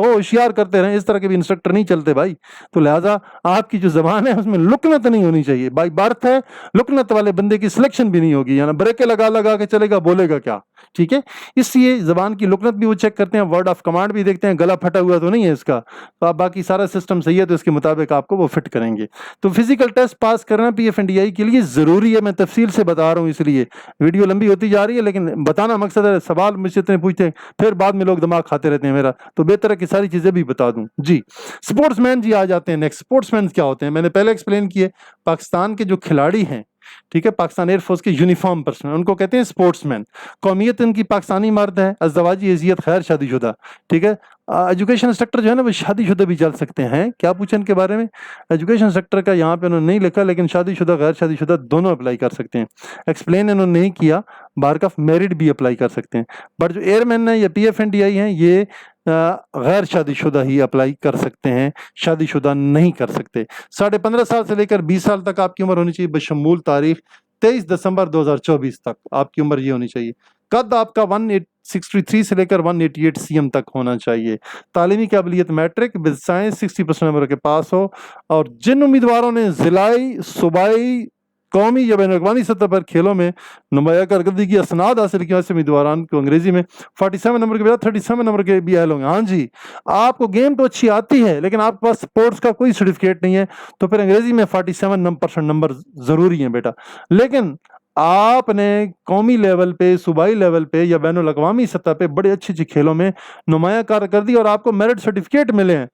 होशियार करते रहे, इस तरह के भी इंस्ट्रक्टर नहीं चलते भाई। तो लिहाजा आपकी जो जबान है उसमें लुकनत नहीं होनी चाहिए। बाई बर्थ है, लुकनत वाले बंदे की सिलेक्शन भी नहीं होगी, यानी ब्रेके लगा लगा के चलेगा, बोलेगा क्या? ठीक है, इसलिए जबान की लुकनत भी वो चेक करते हैं, वर्ड ऑफ कमांड भी देखते हैं, गला फटा हुआ तो नहीं है इसका, तो आप बाकी सारा सिस्टम सही है तो इसके मुताबिक आपको वो फिट करेंगे। तो फिजिकल टेस्ट पास करना PFNDI के लिए जरूरी है, मैं तफसील से बता रहा हूँ, इसलिए वीडियो लंबी होती जा रही है, लेकिन बताना मकसद है। सवाल मुझसे इतने पूछते हैं, फिर बाद में लोग दिमाग खाते रहते हैं मेरा, तो बेहतर है कि सारी चीजें भी बता दूं जी। स्पोर्ट्समैन जी आ जाते हैं नेक्स्ट। स्पोर्ट्समैन क्या होते हैं, मैंने पहले एक्सप्लेन किए। पाकिस्तान के जो खिलाड़ी हैं, ठीक है, पाकिस्तान एयरफोर्स के यूनिफॉर्म पर्सन, उनको कहते हैं स्पोर्ट्समैन। कौमियत इनकी पाकिस्तानी मर्द है, अज़दवाजी हैसियत खैर शादीशुदा। ठीक है, एजुकेशन सेक्टर जो है ना वो शादीशुदा भी चल सकते हैं। क्या पूछें इनके बारे में? एजुकेशन सेक्टर का यहाँ पे उन्होंने नहीं लिखा, लेकिन शादीशुदा गैर शादीशुदा दोनों अप्लाई कर सकते हैं। एक्सप्लेन इन्होंने नहीं किया, बारकफ मैरिड भी अप्लाई कर सकते हैं, बट जो एयरमैन है या PFNDI हैं ये गैर शादीशुदा ही अप्लाई कर सकते हैं, शादीशुदा नहीं कर सकते। 15.5 साल से लेकर 20 साल तक आपकी उम्र होनी चाहिए, बशमूल तारीख 23 दिसंबर 2024 तक आपकी उम्र ये होनी चाहिए। कद आपका 163 से लेकर 188 cm तक होना चाहिए। तालीमी काबिलियत मैट्रिक विद साइंस 60% नंबर के पास हो। और जिन उम्मीदवारों ने जिलाई, सूबाई, कौमी या बैन अवी सतह पर खेलों में नुमाया कारकर्दगी की असनाद हासिल किया, ऐसे उम्मीदवारान को अंग्रेजी में 47 नंबर के बजाय 37 नंबर के भी अहल होंगे। हाँ जी, आपको गेम तो अच्छी आती है लेकिन आपके पास स्पोर्ट्स का कोई सर्टिफिकेट नहीं है, तो फिर अंग्रेजी में 47% नंबर जरूरी है बेटा। लेकिन आपने कौमी लेवल पे, सूबाई लेवल पे या बैनुल अक़वामी सतह पे बड़े अच्छी अच्छी खेलों में नुमाया कारकर्दगी और आपको मेरिट सर्टिफिकेट मिले हैं,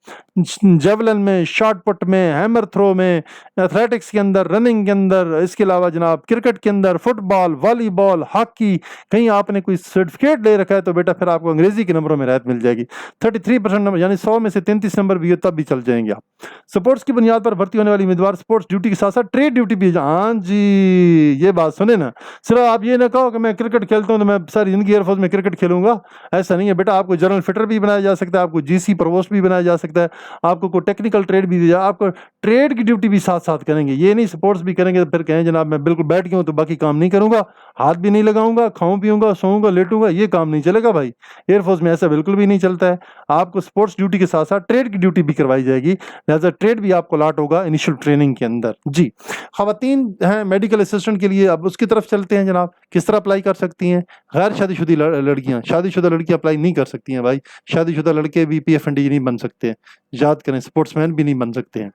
जेवलिन में, शॉट पुट में, हैमर थ्रो में, एथलेटिक्स के अंदर, रनिंग के अंदर, इसके अलावा जनाब क्रिकेट के अंदर, फुटबॉल, वॉलीबॉल, हॉकी, कहीं आपने कोई सर्टिफिकेट ले रखा है तो बेटा फिर आपको अंग्रेजी के नंबरों में राहत मिल जाएगी। 33% नंबर, यानी 100 में से 33 नंबर भी हो तब भी चल जाएंगे आप। स्पोर्ट्स की बुनियाद पर भर्ती होने वाली उम्मीदवार स्पोर्ट्स ड्यूटी के साथ साथ ट्रेड ड्यूटी भी। हाँ जी, ये बात सुने ना, सिर्फ आप ये ना कहो कि मैं क्रिकेट खेलता हूं तो मैं सारी जिंदगी एयरफोर्स में क्रिकेट खेलूंगा, ऐसा नहीं है बेटा। आपको जनरल फिटर भी बनाया जा सकता है, आपको GC प्रोवोस्ट भी बनाया जा सकता है, आपको कोई टेक्निकल ट्रेड भी दिया, आपको ट्रेड की ड्यूटी भी साथ साथ करेंगे। ये नहीं स्पोर्ट्स भी करेंगे तो फिर कहें जनाब मैं बिल्कुल बैठ गया हूं तो बाकी काम नहीं करूंगा, हाथ भी नहीं लगाऊंगा, खाऊं पीऊंगा, सोऊंगा, लेटूंगा, ये काम नहीं चलेगा भाई। एयरफोर्स में ऐसा बिल्कुल भी नहीं चलता है। आपको स्पोर्ट्स ड्यूटी के साथ साथ ट्रेड की ड्यूटी भी करवाई जाएगी, लिहाजा ट्रेड भी आपको लाट होगा इनिशियल ट्रेनिंग के अंदर जी। खवातीन हैं मेडिकल असिस्टेंट के लिए, अब उसकी तरफ चलते हैं जनाब। किस तरह अप्लाई कर सकती हैं? गैर शादीशुदा लड़कियां, शादीशुदा लड़कियां अप्लाई नहीं कर सकती हैं भाई। शादीशुदा लड़के भी PFNDI नहीं बन सकते, याद करें, स्पोर्ट्समैन भी नहीं बन सकते हैं।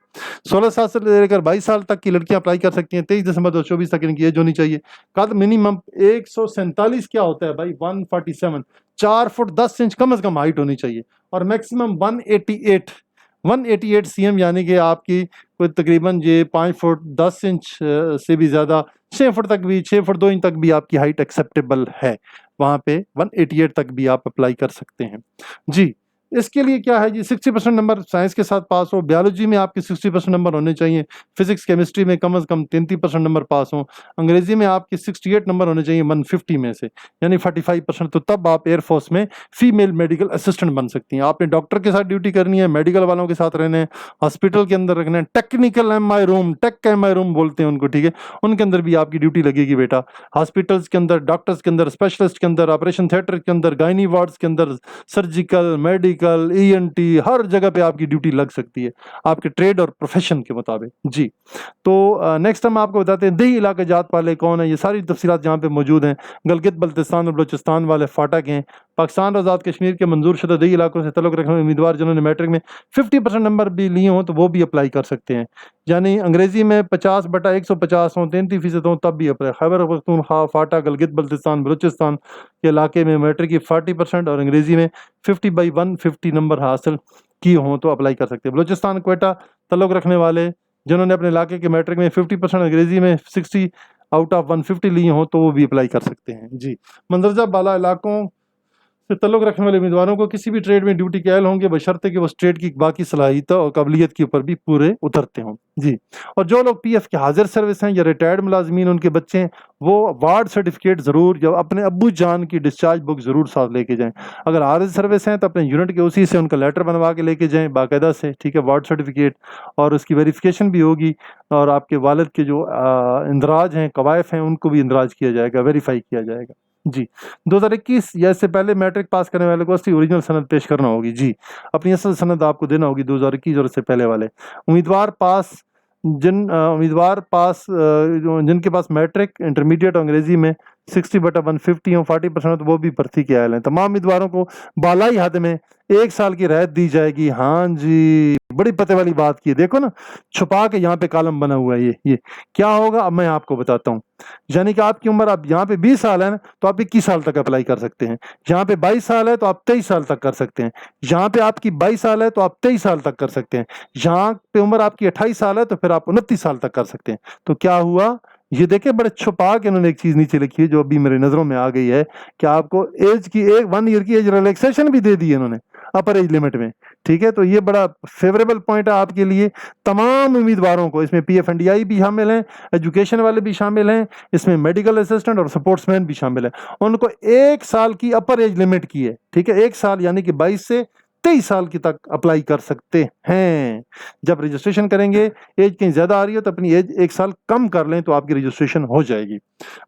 16 साल से लेकर 22 साल तक की लड़कियां अप्लाई कर सकती हैं। 23 दिसंबर 2024 तक इनकी एज होनी चाहिए। कद मिनिमम 147 क्या होता है भाई, 147, 4 फुट 10 इंच कम से कम हाइट होनी चाहिए, और मैक्सिमम 188 cm, यानी कि आपकी कोई तकरीबन ये 5 फुट 10 इंच से भी ज़्यादा 6 फुट तक भी, 6 फुट 2 इंच तक भी आपकी हाइट एक्सेप्टेबल है, वहाँ पे 188 तक भी आप अप्लाई कर सकते हैं जी। इसके लिए क्या है जी, 60% नंबर साइंस के साथ पास हो, बायोलॉजी में आपके 60% नंबर होने चाहिए, फिजिक्स केमिस्ट्री में कम से कम 33% नंबर पास हो, अंग्रेजी में आपके 68 नंबर होने चाहिए 150 में से, यानी 45%, तो तब आप एयरफोर्स में फीमेल मेडिकल असिस्टेंट बन सकती हैं। आपने डॉक्टर के साथ ड्यूटी करनी है, मेडिकल वालों के साथ रहना है, हॉस्पिटल के अंदर रखना है, technical MI room, tech MI room बोलते हैं उनको, ठीक है, उनके अंदर भी आपकी ड्यूटी लगेगी बेटा। हॉस्पिटल्स के अंदर, डॉक्टर्स के अंदर, स्पेशलिस्ट के अंदर, ऑपरेशन थिएटर के अंदर, गायनी वार्ड्स के अंदर, सर्जिकल, मेडिकल, ENT, हर जगह पे आपकी ड्यूटी लग सकती है आपके ट्रेड और प्रोफेशन के मुताबिक जी। तो नेक्स्ट हम आपको बताते हैं दही इलाके जात वाले कौन है, ये सारी तफसीलात यहाँ पे मौजूद हैं। गलगित बल्तिस्तान और बलूचिस्तान वाले फाटक हैं, पाकिस्तान और आज़ाद कश्मीर के मंजूर शुदा दही इलाकों से तल्लुक़ रखने वाले उम्मीदवार जिन्होंने मैट्रिक में 50% नंबर भी लिए हों तो वो भी अप्लाई कर सकते हैं, यानी अंग्रेजी में 50/150 हों, 33% हों, तब भी अप्लाई। खैबर पख्तूनख्वा, फाटा, गलगित बल्तिस्तान, बलूचिस्तान के इलाके में मैट्रिक की 40% और अंग्रेजी में 50/150 नंबर हासिल किए हों तो अप्लाई कर सकते हैं। बलूचिस्तान क्वेटा तल्लुक़ रखने वाले जिन्होंने अपने इलाके के मैट्रिक में 50%, अंग्रेजी में 60 आउट ऑफ 150 लिए हों तो वो भी अप्लाई कर सकते हैं जी। मंदरजा बाला इलाकों से तल्लुक़ रखने वाले उम्मीदवारों को किसी भी ट्रेड में ड्यूटी के अहल होंगे बशर्ते कि वो ट्रेड की बाकी सलाहियतों और काबिलियत के ऊपर भी पूरे उतरते हों जी। और जो लोग PF के हाजिर सर्विस हैं या रिटायर्ड मुलाजमीन, उनके बच्चे हैं, वो वार्ड सर्टिफिकेट ज़रूर या अपने अब्बू जान की डिस्चार्ज बुक ज़रूर साथ लेके जाएं। अगर हाजिर सर्विस हैं तो अपने यूनिट के उसी से उनका लेटर बनवा के लेके जाएं बाकायदा से, ठीक है, वार्ड सर्टिफिकेट, और उसकी वेरिफिकेशन भी होगी, और आपके वालिद के जो इंदराज हैं, कवायफ हैं, उनको भी इंदराज किया जाएगा, वेरीफाई किया जाएगा जी। 2021 या इससे पहले मैट्रिक पास करने वाले को असली ओरिजिनल सनद पेश करना होगी जी, अपनी असल सनद आपको देना होगी 2021 और इससे पहले वाले उम्मीदवार पास जिनके पास मैट्रिक, इंटरमीडिएट अंग्रेजी में 60/150 हो, 40% तो वो भी भर्ती के आयल हैं। तमाम उम्मीदवारों को बालाई हद में 1 साल की रियायत दी जाएगी। हाँ जी, बड़ी पते वाली बात की है, देखो ना छुपा के यहाँ पे कॉलम बना हुआ है। ये क्या होगा अब मैं आपको बताता हूँ। यानी कि आपकी उम्र, आप यहाँ पे 20 साल है ना तो आप 21 साल तक अप्लाई कर सकते हैं, यहाँ पे 22 साल है तो आप 23 साल तक कर सकते हैं, यहाँ पे आपकी 22 साल है तो आप 23 साल तक कर सकते हैं, यहाँ पे उम्र आपकी 28 साल है तो फिर आप 29 साल तक कर सकते हैं। तो क्या हुआ, ये देखे बड़े छुपा के उन्होंने एक चीज नीचे लिखी है जो अभी मेरे नजरों में आ गई है कि आपको एज की 1 ईयर की एज रिलैक्सेशन भी दे दी है इन्होंने अपर एज लिमिट में, ठीक है। तो ये बड़ा फेवरेबल पॉइंट है आपके लिए। तमाम उम्मीदवारों को इसमें PFNDI भी शामिल हैं, एजुकेशन वाले भी शामिल हैं, इसमें मेडिकल असिस्टेंट और सपोर्ट्समैन भी शामिल है। उनको 1 साल की अपर एज लिमिट की है, ठीक है, 1 साल यानी कि 22 से 23 साल की तक अप्लाई कर सकते हैं। जब रजिस्ट्रेशन करेंगे एज कहीं ज्यादा आ रही हो तो अपनी एज 1 साल कम कर लें तो आपकी रजिस्ट्रेशन हो जाएगी।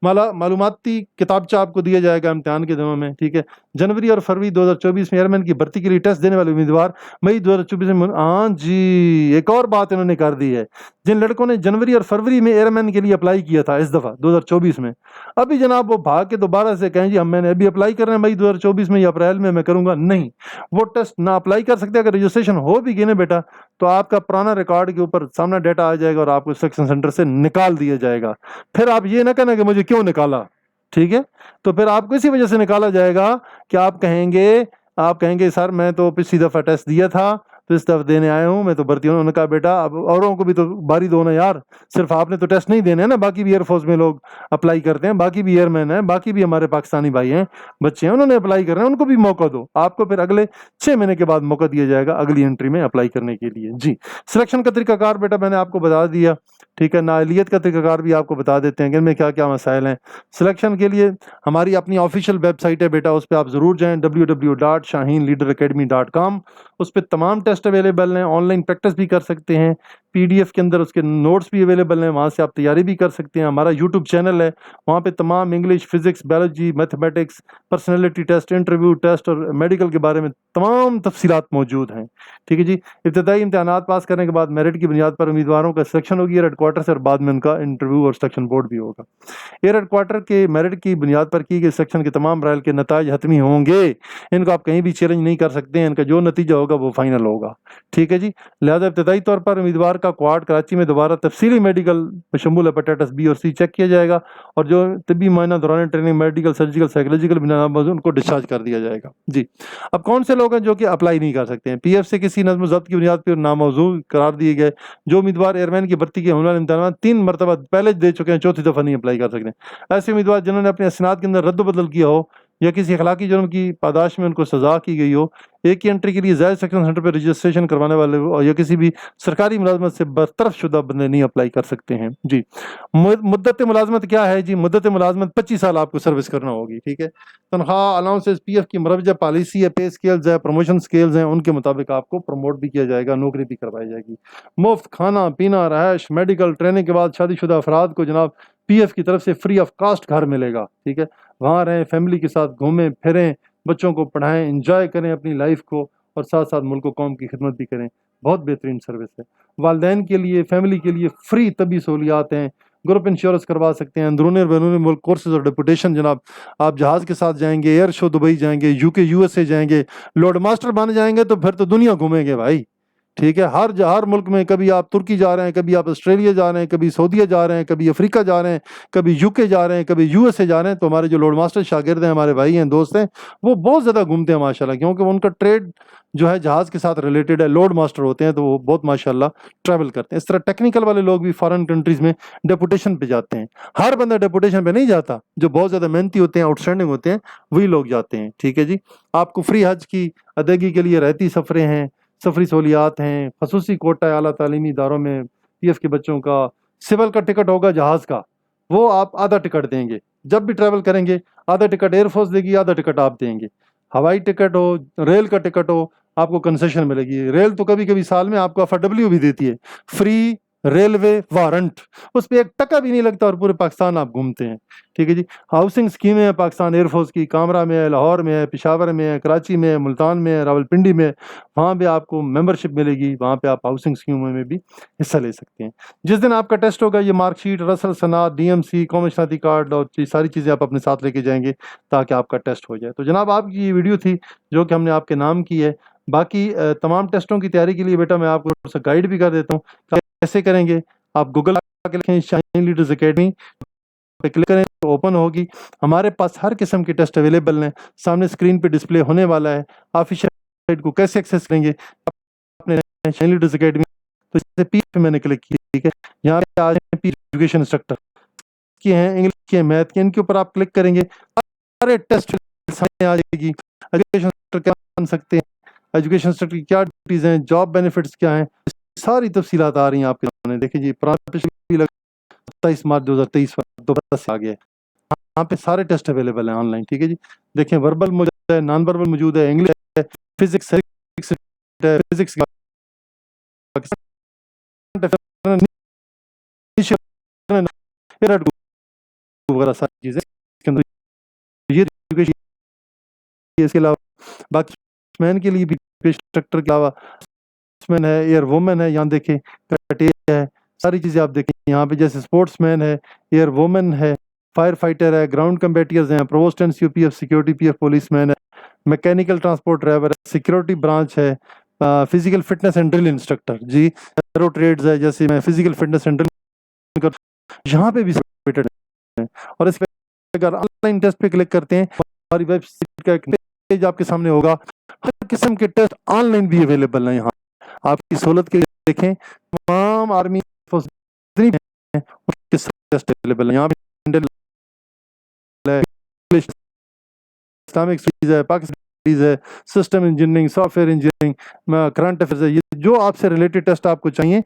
मालूमाती किताबचा आपको दिया जाएगा इम्तिहान के दिनों में, ठीक है। जनवरी और फरवरी 2024 में एयरमैन की भर्ती के लिए टेस्ट देने वाले उम्मीदवार मई 2024 में, हाँ जी, एक और बात इन्होंने कर दी है। जिन लड़कों ने जनवरी और फरवरी में एयरमैन के लिए अप्लाई किया था इस दफा 2024 में, अभी जनाब वो भाग के दोबारा से कहें जी हम मैंने अभी अप्लाई कर रहे हैं मई 2024 में या अप्रैल में मैं करूंगा, नहीं, वो टेस्ट ना अप्लाई कर सकते। अगर रजिस्ट्रेशन हो भी गई ना बेटा तो आपका पुराना रिकॉर्ड के ऊपर सामने डाटा आ जाएगा और आपको सिलेक्शन सेंटर से निकाल दिया जाएगा। फिर आप ये ना कहना कि मुझे क्यों निकाला, ठीक है। तो फिर आपको इसी वजह से निकाला जाएगा कि आप कहेंगे सर मैं तो पिछली दफा टेस्ट दिया था तो इस दफा देने आया हूँ, मैं तो भर्ती हूँ। उन्होंने कहा बेटा अब औरों को भी तो बारी दो ना यार, सिर्फ आपने तो टेस्ट नहीं देने हैं ना, बाकी भी एयरफोर्स में लोग अप्लाई करते हैं, बाकी भी एयरमैन हैं, बाकी भी हमारे पाकिस्तानी भाई हैं, बच्चे हैं, उन्होंने अप्लाई करना है, उनको भी मौका दो। आपको फिर अगले 6 महीने के बाद मौका दिया जाएगा अगली एंट्री में अप्लाई करने के लिए जी। सिलेक्शन का तरीकाकार बेटा मैंने आपको बता दिया, ठीक है। नाअहलियत का तरीकाकार भी आपको बता देते हैं कि इनमें क्या क्या मसाइल हैं। सिलेक्शन के लिए हमारी अपनी ऑफिशियल वेबसाइट है बेटा, उस पर आप ज़रूर जाएं www.shahinleaderacademy.com। उस पर तमाम टेस्ट अवेलेबल हैं, ऑनलाइन प्रैक्टिस भी कर सकते हैं, PDF के अंदर उसके नोट्स भी अवेलेबल हैं, वहाँ से आप तैयारी भी कर सकते हैं। हमारा YouTube चैनल है, वहाँ पे तमाम English, physics, biology, mathematics, personality test, interview test और मेडिकल के बारे में तमाम तफसीलात मौजूद हैं, ठीक है जी। इब्तदाई इम्तहानात पास करने के बाद मेरिट की बुनियाद पर उम्मीदवारों का सिलेक्शन होगी एयर हेडक्वार्टर से और बाद में उनका इंटरव्यू और सिलेक्शन बोर्ड भी होगा। एयर हेडक्वार्टर के मेरिट की बुनियाद पर की गई सिलेक्शन के तमाम रायल के नताज हतमी होंगे, इनको आप कहीं भी चैलेंज नहीं कर सकते हैं, इनका जो नतीजा होगा वो फाइनल होगा, ठीक है जी। लिहाजा इब्तदाई तौर पर उम्मीदवार का का क्वाड कराची में दोबारा तफसीली मेडिकल में शमूल हेपेटाइटिस बी और सी चेक किया जाएगा और जो तबी मायना दौरान ट्रेनिंग मेडिकल सर्जिकल साइकोलॉजिकल बिना उनको डिस्चार्ज कर दिया जाएगा जी। अब कौन से लोग हैं जो कि अप्लाई नहीं कर सकते हैं? पीएफ से किसी नज़्म ज़ब्त की बुनियाद पर नामौजू करार दिए गए जो उम्मीदवार एयरमैन की भर्ती के होने वाले इम्तहान 3 मरतबा पहले दे चुके हैं, चौथी दफ़ा नहीं अप्लाई कर सकते। ऐसे उम्मीदवार जिन्होंने अपने असनाद के अंदर रद्द-बदल किया हो या किसी अखलाकी जुर्म की पादाश में उनको सजा की गई हो, एक ही एंट्री के लिए ज़ायद सेक्शन सेंटर पर रजिस्ट्रेशन करवाने वाले हो या किसी भी सरकारी मुलाजमत से बरतरफ शुदा बंदे नहीं अप्लाई कर सकते हैं जी। मुद्दत मुलाजमत क्या है जी? मुद्दत मुलाजमत 25 साल आपको सर्विस करना होगी, ठीक है। तनख्वाह अलाउंसेस पीएफ की मरवजा पॉलिसी है, पे स्केल्स है, प्रमोशन स्केल्स हैं, उनके मुताबिक आपको प्रमोट भी किया जाएगा, नौकरी भी करवाई जाएगी। मुफ्त खाना पीना, रहायश, मेडिकल, ट्रेनिंग के बाद शादीशुदा अफराद को जनाब पीएफ की तरफ से फ्री ऑफ कास्ट घर मिलेगा, ठीक है। वहाँ रहें, फैमिली के साथ घूमें फिरें, बच्चों को पढ़ाएं, इंजॉय करें अपनी लाइफ को और साथ साथ मुल्क व कौम की खिदमत भी करें। बहुत बेहतरीन सर्विस है। वालिदैन के लिए, फैमिली के लिए फ्री तबी सहूलियात हैं, ग्रुप इंश्योरेंस करवा सकते हैं, अंदरूनी और बैरूनी मुल्क कोर्सेज और डिपुटेशन जनाब, आप जहाज़ के साथ जाएंगे, एयर शो दुबई जाएंगे, यूके यूएसए जाएंगे, लोड मास्टर बन जाएंगे तो फिर तो दुनिया घूमेंगे भाई, ठीक है। हर मुल्क में, कभी आप तुर्की जा रहे हैं, कभी आप ऑस्ट्रेलिया जा रहे हैं, कभी सऊदीया जा रहे हैं, कभी अफ्रीका जा रहे हैं, कभी यूके जा रहे हैं, कभी यूएसए जा रहे हैं। तो हमारे जो लोड मास्टर शागिर्द हैं, हमारे भाई हैं, दोस्त हैं, वो बहुत ज़्यादा घूमते हैं माशाल्लाह, क्योंकि उनका ट्रेड जो है जहाज़ के साथ रिलेटेड है, लोड मास्टर होते हैं, तो वो बहुत माशाल्लाह ट्रैवल करते हैं। इस तरह टेक्निकल वाले लोग भी फॉरेन कंट्रीज़ में डेपुटेशन पे जाते हैं। हर बंदा डेपुटेशन पे नहीं जाता, जो बहुत ज़्यादा मेहनती होते हैं, आउटस्टैंडिंग होते हैं, वही लोग जाते हैं, ठीक है जी। आपको फ्री हज की अदायगी के लिए रहती सफ़रें हैं, सफरी सहूलियात हैं, खसूसी कोटा है आला तालीमी इदारों में पीएफ के बच्चों का। सिविल का टिकट होगा जहाज़ का, वो आप आधा टिकट देंगे, जब भी ट्रैवल करेंगे आधा टिकट एयरफोर्स देगी, आधा टिकट आप देंगे। हवाई टिकट हो, रेल का टिकट हो, आपको कंसेशन मिलेगी। रेल तो कभी कभी साल में आपको एफडब्ल्यू भी देती है, फ्री रेलवे वारंट, उस पर 1 टका भी नहीं लगता और पूरे पाकिस्तान आप घूमते हैं, ठीक है जी। हाउसिंग स्कीमें हैं पाकिस्तान एयरफोर्स की, कामरा में है, लाहौर में है, पेशावर में है, कराची में है, मुल्तान में है, रावलपिंडी में है, वहाँ पे आपको मेंबरशिप मिलेगी, वहाँ पे आप हाउसिंग स्कीमों में भी हिस्सा ले सकते हैं। जिस दिन आपका टेस्ट होगा, ये मार्कशीट, रसल सनाद, डीएमसी, कौमी शनाख्ती कार्ड और ये सारी चीज़ें आप अपने साथ लेके जाएंगे ताकि आपका टेस्ट हो जाए। तो जनाब आपकी ये वीडियो थी जो कि हमने आपके नाम की है। बाकी तमाम टेस्टों की तैयारी के लिए बेटा मैं आपको थोड़ा सा गाइड भी कर देता हूँ कैसे करेंगे। आप गूगल आके लिखें शाइन लीडर्स एकेडमी पे क्लिक करें तो ओपन होगी। हमारे पास हर किस्म के टेस्ट अवेलेबल हैं, सामने स्क्रीन पे डिस्प्ले होने वाला है। आप इस साइट को कैसे एक्सेस करेंगे, आपने शाइन लीडर्स एकेडमी, तो जैसे पी पे मैंने क्लिक किया, ठीक है। यहाँ पे आ जाए पी एजुकेशन इंस्ट्रक्टर की हैं, इंग्लिश की है, मैथ की, इनके ऊपर आप क्लिक करेंगे, सारे टेस्ट सामने आ जाएगी। एजुकेशन इंस्ट्रक्टर क्या बन सकते हैं, एजुकेशन इंस्ट्रक्टर की क्या ड्यूटीज हैं, जॉब बेनिफिट्स क्या हैं, सारी तफसीलात आ रही हैं आपके सामने। देखिए जी, 27 मार्च 2023 दोबारा से आ गया है। यहाँ पे सारे टेस्ट अवेलेबल हैं ऑनलाइन, ठीक है जी। देखें, वर्बल मौजूद है, नॉन वर्बल मौजूद है, इंग्लिश है, फिजिक्स है, फिजिक्स वगैरह सारी चीजें इसके अंदर। ये इसके अलावा बाकी मैन के लिए भी इंस्ट्रक्टर के अलावा मैन है, एयर वुमेन है, यहाँ देखें क्राइटेरिया है, सारी चीज़ें आप देखें यहाँ पे, जैसे स्पोर्ट्समैन है, एयर वुमेन है, फायर फाइटर है, ग्राउंड कम्बेटियर्स हैं, provost and COPF security PF policeman है, मैकेनिकल ट्रांसपोर्ट ड्राइवर है, सिक्योरिटी ब्रांच है, physical fitness and drill instructor जी, एरो ट्रेड्स है, जैसे मैं फिजिकल फिटनेस एंड ड्रिल यहाँ पे भी है। और इस अगर ऑनलाइन टेस्ट पे क्लिक करते हैं, हमारी वेबसाइट का एक पेज आपके सामने होगा, हर किस्म के टेस्ट ऑनलाइन भी अवेलेबल है। यहाँ आपकी सहूलत के लिए देखें, तमाम आर्मी टेस्ट अवेलेबल है। यहाँ पे इस्लामिक स्टडीज है, पाकिस्तानी है, system engineering, software engineering, current affairs है, ये जो आपसे रिलेटेड टेस्ट आपको चाहिए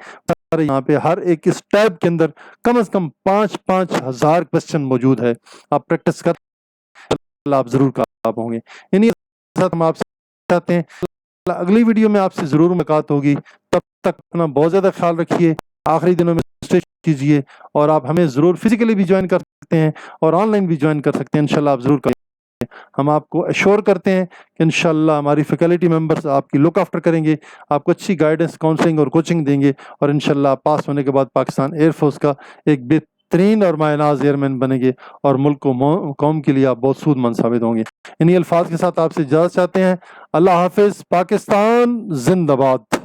यहाँ पे हर एक इस टैब के अंदर कम से कम 5-5 हज़ार क्वेश्चन मौजूद है। आप प्रैक्टिस कर, आप जरूर कामयाब होंगे। इन्हीं साथ हम आपसे चाहते हैं अगली वीडियो में आपसे जरूर मुलाकात होगी। तब तक अपना बहुत ज्यादा ख्याल रखिए, आखिरी दिनों में कीजिए, और आप हमें जरूर फिजिकली भी ज्वाइन कर सकते हैं और ऑनलाइन भी ज्वाइन कर सकते हैं। इंशाल्लाह आप जरूर करें। हम आपको अश्योर करते हैं कि इंशाल्लाह हमारी फैकल्टी मेंबर्स आपकी लुक आफ्टर करेंगे, आपको अच्छी गाइडेंस, काउंसलिंग और कोचिंग देंगे, और इंशाल्लाह पास होने के बाद पाकिस्तान एयरफोर्स का एक बेहतरीन और मायनाज एयरमैन बनेंगे और मुल्क को, कौम के लिए आप बहुत सूदमंद साबित होंगे। इन्हीं अल्फाज के साथ आपसे इजाज़त चाहते हैं। अल्लाह हाफिज़। पाकिस्तान जिंदाबाद।